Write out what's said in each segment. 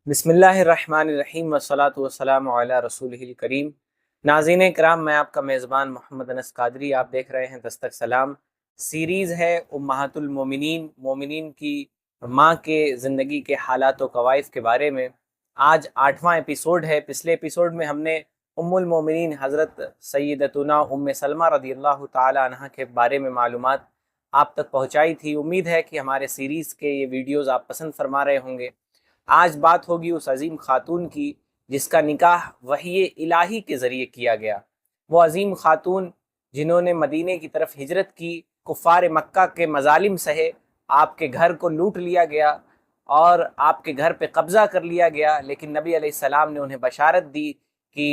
بسم اللہ الرحمن الرحیم والصلاة والسلام علی رسولہ الکریم۔ ناظرین کرام، میں آپ کا میزبان محمد انس قادری، آپ دیکھ رہے ہیں دستک سلام۔ سیریز ہے امہات المومنین، مومنین کی ماں کے زندگی کے حالات و کوائف کے بارے میں۔ آج 8واں ایپیسوڈ ہے۔ پچھلے ایپیسوڈ میں ہم نے ام المومنین حضرت سیدتنا ام سلمہ رضی اللہ تعالی عنہ کے بارے میں معلومات آپ تک پہنچائی تھی۔ امید ہے کہ ہمارے سیریز کے یہ ویڈیوز آپ پسند فرما رہے ہوں گے۔ آج بات ہوگی اس عظیم خاتون کی جس کا نکاح وحی الہی کے ذریعے کیا گیا۔ وہ عظیم خاتون جنہوں نے مدینے کی طرف ہجرت کی، کفار مکہ کے مظالم سہے، آپ کے گھر کو لوٹ لیا گیا اور آپ کے گھر پہ قبضہ کر لیا گیا، لیکن نبی علیہ السلام نے انہیں بشارت دی کہ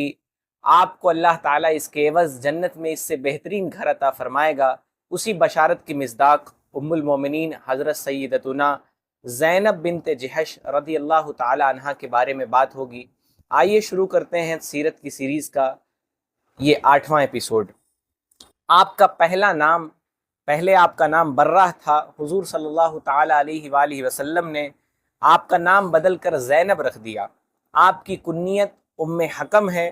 آپ کو اللہ تعالیٰ اس کے عوض جنت میں اس سے بہترین گھر عطا فرمائے گا۔ اسی بشارت کی مصداق ام المومنین حضرت سیدتنا زینب بنت جہش رضی اللہ تعالی عنہ کے بارے میں بات ہوگی۔ آئیے شروع کرتے ہیں سیرت کی سیریز کا یہ 8واں ایپیسوڈ۔ آپ کا پہلے آپ کا نام برہ تھا۔ حضور صلی اللہ تعالی علیہ وآلہ وسلم نے آپ کا نام بدل کر زینب رکھ دیا۔ آپ کی کنیت ام حکم ہے۔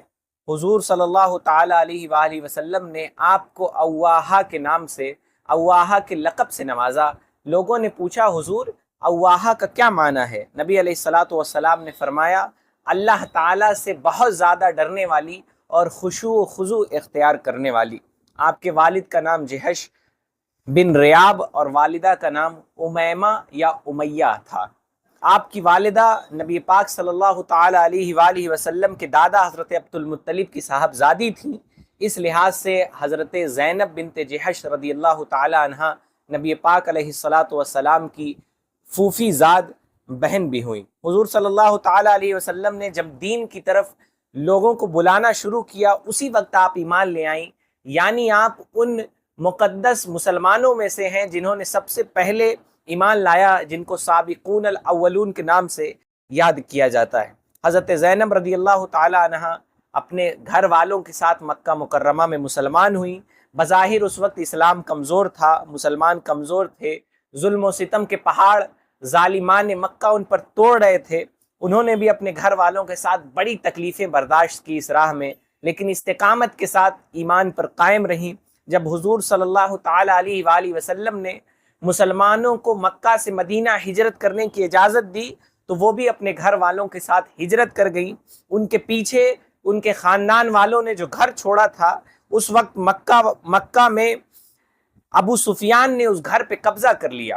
حضور صلی اللہ تعالی علیہ وآلہ وسلم نے آپ کو اواہا کے نام سے، اواہا کے لقب سے نوازا۔ لوگوں نے پوچھا حضور اواہا کا کیا معنی ہے؟ نبی علیہ الصلاۃ والسلام نے فرمایا اللہ تعالیٰ سے بہت زیادہ ڈرنے والی اور خشوع و خضوع اختیار کرنے والی۔ آپ کے والد کا نام جہش بن ریاب اور والدہ کا نام امیمہ یا امیہ تھا۔ آپ کی والدہ نبی پاک صلی اللہ تعالی علیہ وآلہ وسلم کے دادا حضرت عبد المطلب کی صاحبزادی تھیں۔ اس لحاظ سے حضرت زینب بنت جہش رضی اللہ تعالی عنہ نبی پاک علیہ الصلاۃ والسلام کی پھوپھی زاد بہن بھی ہوئی۔ حضور صلی اللہ تعالی علیہ وسلم نے جب دین کی طرف لوگوں کو بلانا شروع کیا، اسی وقت آپ ایمان لے آئیں، یعنی آپ ان مقدس مسلمانوں میں سے ہیں جنہوں نے سب سے پہلے ایمان لایا، جن کو سابقون الاولون کے نام سے یاد کیا جاتا ہے۔ حضرت زینب رضی اللہ تعالی عنہ اپنے گھر والوں کے ساتھ مکہ مکرمہ میں مسلمان ہوئیں۔ بظاہر اس وقت اسلام کمزور تھا، مسلمان کمزور تھے، ظلم و ستم کے پہاڑ ظالمان مکہ ان پر توڑ رہے تھے۔ انہوں نے بھی اپنے گھر والوں کے ساتھ بڑی تکلیفیں برداشت کی اس راہ میں، لیکن استقامت کے ساتھ ایمان پر قائم رہیں۔ جب حضور صلی اللہ تعالی علیہ وآلہ وسلم نے مسلمانوں کو مکہ سے مدینہ ہجرت کرنے کی اجازت دی تو وہ بھی اپنے گھر والوں کے ساتھ ہجرت کر گئیں۔ ان کے پیچھے ان کے خاندان والوں نے جو گھر چھوڑا تھا، اس وقت مکہ میں ابو سفیان نے اس گھر پہ قبضہ کر لیا۔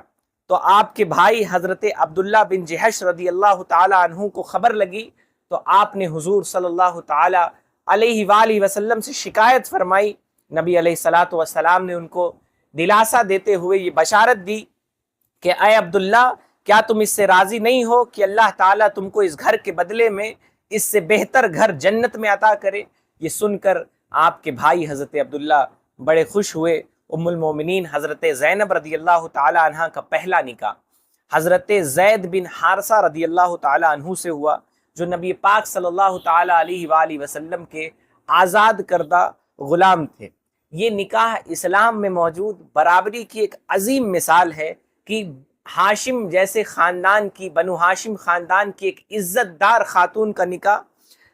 تو آپ کے بھائی حضرت عبداللہ بن جہش رضی اللہ تعالی عنہ کو خبر لگی تو آپ نے حضور صلی اللہ تعالی علیہ وآلہ وسلم سے شکایت فرمائی۔ نبی علیہ الصلاۃ والسلام نے ان کو دلاسا دیتے ہوئے یہ بشارت دی کہ اے عبداللہ، کیا تم اس سے راضی نہیں ہو کہ اللہ تعالیٰ تم کو اس گھر کے بدلے میں اس سے بہتر گھر جنت میں عطا کرے؟ یہ سن کر آپ کے بھائی حضرت عبداللہ بڑے خوش ہوئے۔ ام المومنین حضرت زینب رضی اللہ تعالی عنہ کا پہلا نکاح حضرت زید بن حارثہ رضی اللہ تعالی عنہ سے ہوا، جو نبی پاک صلی اللہ تعالی علیہ وآلہ وسلم کے آزاد کردہ غلام تھے۔ یہ نکاح اسلام میں موجود برابری کی ایک عظیم مثال ہے کہ ہاشم جیسے خاندان کی، بنو ہاشم خاندان کی ایک عزت دار خاتون کا نکاح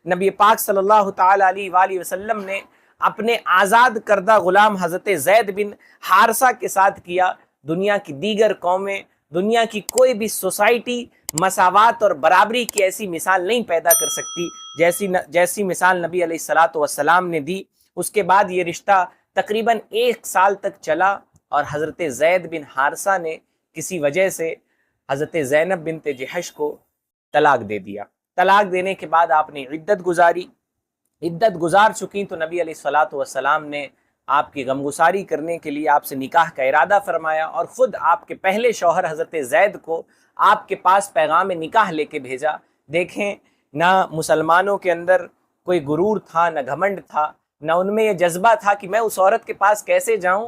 نبی پاک صلی اللہ تعالی علیہ وآلہ وسلم نے اپنے آزاد کردہ غلام حضرت زید بن حارثہ کے ساتھ کیا۔ دنیا کی دیگر قومیں، دنیا کی کوئی بھی سوسائٹی مساوات اور برابری کی ایسی مثال نہیں پیدا کر سکتی جیسی مثال نبی علیہ الصلاۃ والسلام نے دی۔ اس کے بعد یہ رشتہ تقریباً 1 سال تک چلا اور حضرت زید بن حارثہ نے کسی وجہ سے حضرت زینب بنت جہش کو طلاق دے دیا۔ طلاق دینے کے بعد آپ نے عدت گزار چکی تو نبی علیہ الصلاۃ والسلام نے آپ کی غمگساری کرنے کے لیے آپ سے نکاح کا ارادہ فرمایا اور خود آپ کے پہلے شوہر حضرت زید کو آپ کے پاس پیغام نکاح لے کے بھیجا۔ دیکھیں، نہ مسلمانوں کے اندر کوئی غرور تھا، نہ گھمنڈ تھا، نہ ان میں یہ جذبہ تھا کہ میں اس عورت کے پاس کیسے جاؤں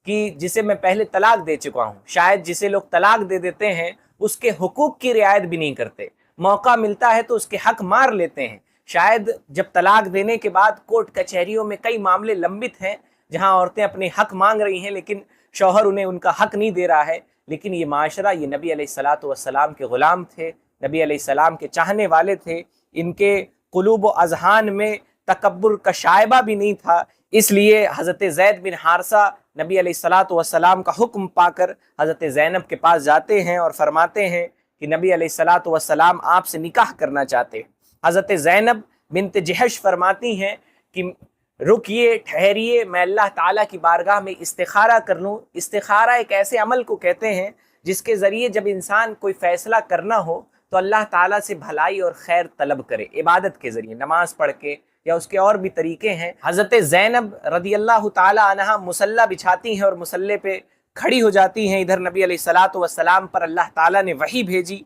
کہ جسے میں پہلے طلاق دے چکا ہوں۔ شاید جسے لوگ طلاق دے دیتے ہیں اس کے حقوق کی رعایت بھی نہیں کرتے، موقع ملتا ہے تو اس کے حق مار لیتے ہیں۔ شاید جب طلاق دینے کے بعد کورٹ کچہریوں میں کئی معاملے لمبت ہیں جہاں عورتیں اپنے حق مانگ رہی ہیں لیکن شوہر انہیں ان کا حق نہیں دے رہا ہے، لیکن یہ معاشرہ، یہ نبی علیہ الصلاۃ والسلام کے غلام تھے، نبی علیہ السلام کے چاہنے والے تھے، ان کے قلوب و اذہان میں تکبر کا شائبہ بھی نہیں تھا، اس لیے حضرت زید بن حارثہ نبی علیہ السلام کا حکم پا کر حضرت زینب کے پاس جاتے ہیں اور فرماتے ہیں کہ نبی علیہ السلام آپ سے نکاح کرنا چاہتے ہیں۔ حضرت زینب بنت جحش فرماتی ہیں کہ رکیے، ٹھہریے، میں اللہ تعالیٰ کی بارگاہ میں استخارہ کر لوں۔ استخارہ ایک ایسے عمل کو کہتے ہیں جس کے ذریعے جب انسان کوئی فیصلہ کرنا ہو تو اللہ تعالیٰ سے بھلائی اور خیر طلب کرے، عبادت کے ذریعے، نماز پڑھ کے، یا اس کے اور بھی طریقے ہیں۔ حضرت زینب رضی اللہ تعالی عنہا مصلی بچھاتی ہیں اور مصلی پہ کھڑی ہو جاتی ہیں۔ ادھر نبی علیہ السلام پر اللہ تعالیٰ نے وحی بھیجی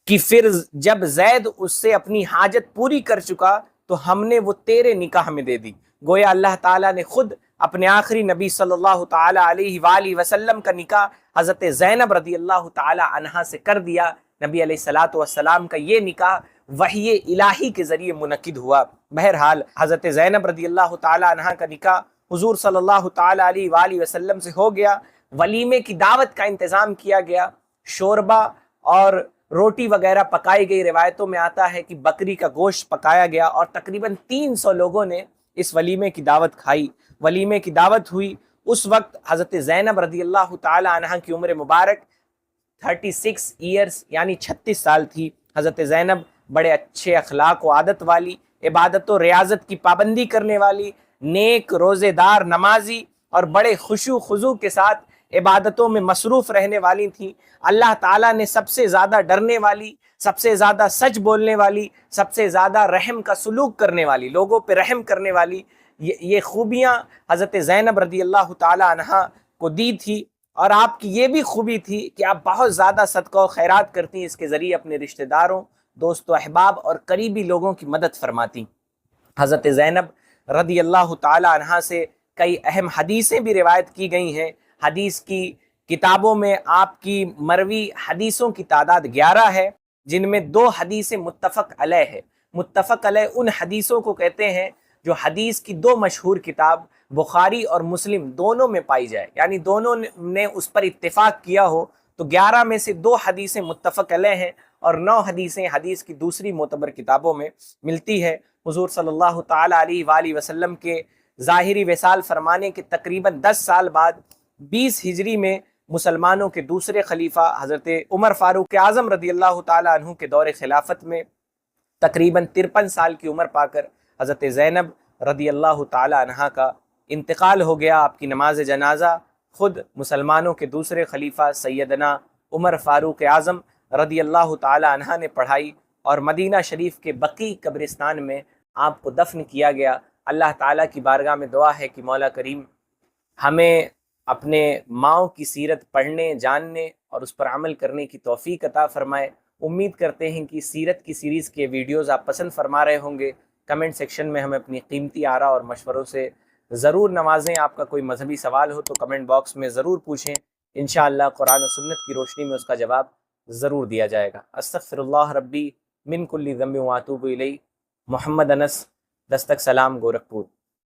کہ پھر جب زید اس سے اپنی حاجت پوری کر چکا تو ہم نے وہ تیرے نکاح میں دے دی۔ گویا اللہ تعالیٰ نے خود اپنے آخری نبی صلی اللہ تعالی علیہ وآلہ وسلم کا نکاح حضرت زینب رضی اللہ تعالی عنہا سے کر دیا۔ نبی علیہ السلام کا یہ نکاح وحی الہی کے ذریعے منعقد ہوا۔ بہرحال حضرت زینب رضی اللہ تعالی عنہا کا نکاح حضور صلی اللہ تعالی علیہ وآلہ وسلم سے ہو گیا۔ ولیمے کی دعوت کا انتظام کیا گیا، شوربہ اور روٹی وغیرہ پکائی گئی۔ روایتوں میں آتا ہے کہ بکری کا گوشت پکایا گیا اور تقریباً 300 لوگوں نے اس ولیمے کی دعوت کھائی۔ ولیمے کی دعوت ہوئی، اس وقت حضرت زینب رضی اللہ تعالی عنہا کی عمر مبارک 36 ایئرز یعنی 36 سال تھی۔ حضرت زینب بڑے اچھے اخلاق و عادت والی، عبادت و ریاضت کی پابندی کرنے والی، نیک روزے دار، نمازی اور بڑے خشوع خضوع کے ساتھ عبادتوں میں مصروف رہنے والی تھیں۔ اللہ تعالیٰ نے سب سے زیادہ ڈرنے والی، سب سے زیادہ سچ بولنے والی، سب سے زیادہ رحم کا سلوک کرنے والی، لوگوں پہ رحم کرنے والی یہ خوبیاں حضرت زینب رضی اللہ تعالی عنہا کو دی تھی۔ اور آپ کی یہ بھی خوبی تھی کہ آپ بہت زیادہ صدقہ و خیرات کرتی، اس کے ذریعے اپنے رشتہ داروں، دوست و احباب اور قریبی لوگوں کی مدد فرماتی۔ حضرت زینب رضی اللہ تعالی عنہا سے کئی اہم حدیثیں بھی روایت کی گئی ہیں۔ حدیث کی کتابوں میں آپ کی مروی حدیثوں کی تعداد 11 ہے، جن میں 2 حدیثیں متفق علیہ ہے۔ متفق علیہ ان حدیثوں کو کہتے ہیں جو حدیث کی 2 مشہور کتاب بخاری اور مسلم دونوں میں پائی جائے، یعنی دونوں نے اس پر اتفاق کیا ہو۔ تو 11 میں سے 2 حدیثیں متفق علیہ ہیں اور 9 حدیثیں حدیث کی دوسری معتبر کتابوں میں ملتی ہے۔ حضور صلی اللہ تعالی علیہ وآلہ وسلم کے ظاہری وصال فرمانے کے تقریباً 10 سال بعد 20 ہجری میں مسلمانوں کے دوسرے خلیفہ حضرت عمر فاروق اعظم رضی اللہ تعالی عنہ کے دور خلافت میں تقریباً 53 سال کی عمر پا کر حضرت زینب رضی اللہ تعالی عنہا کا انتقال ہو گیا۔ آپ کی نماز جنازہ خود مسلمانوں کے دوسرے خلیفہ سیدنا عمر فاروق اعظم رضی اللہ تعالی عنہ نے پڑھائی اور مدینہ شریف کے بقیع قبرستان میں آپ کو دفن کیا گیا۔ اللہ تعالیٰ کی بارگاہ میں دعا ہے کہ مولا کریم ہمیں اپنے ماؤں کی سیرت پڑھنے، جاننے اور اس پر عمل کرنے کی توفیق عطا فرمائے۔ امید کرتے ہیں کہ سیرت کی سیریز کے ویڈیوز آپ پسند فرما رہے ہوں گے۔ کمنٹ سیکشن میں ہمیں اپنی قیمتی آراء اور مشوروں سے ضرور نوازیں۔ آپ کا کوئی مذہبی سوال ہو تو کمنٹ باکس میں ضرور پوچھیں، انشاءاللہ قرآن و سنت کی روشنی میں اس کا جواب ضرور دیا جائے گا۔ استغفر اللہ ربی من کل ذنب واتوب الیہ۔ محمد انس، دستک سلام، گورکھپور۔